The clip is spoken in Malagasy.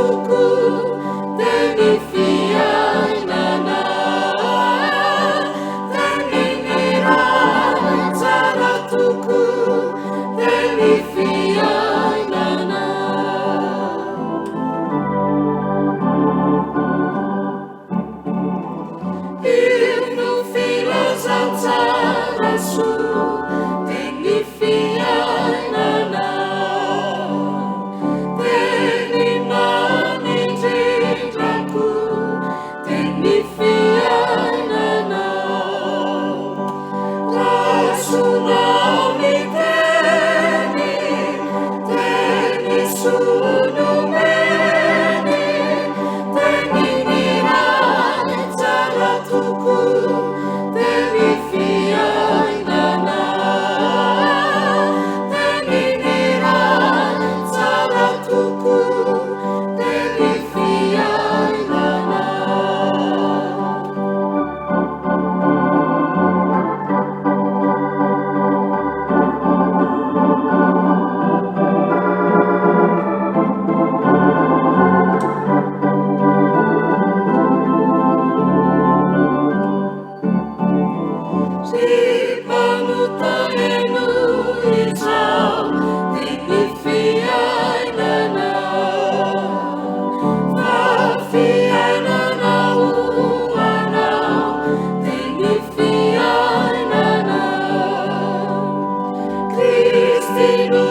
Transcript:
tuku tenifiai nana teninira cara tuku tenifiai nana himno filosofia su tenifiai nana tenimani cintaku tenifiai nana rasunami teni sunumeni teninira cara tuku tenifiai nana teninira cara tuku tenifiai nana si panutaenu isau tenifiai nana fafiai nana uanau tenifiai nana Kristinu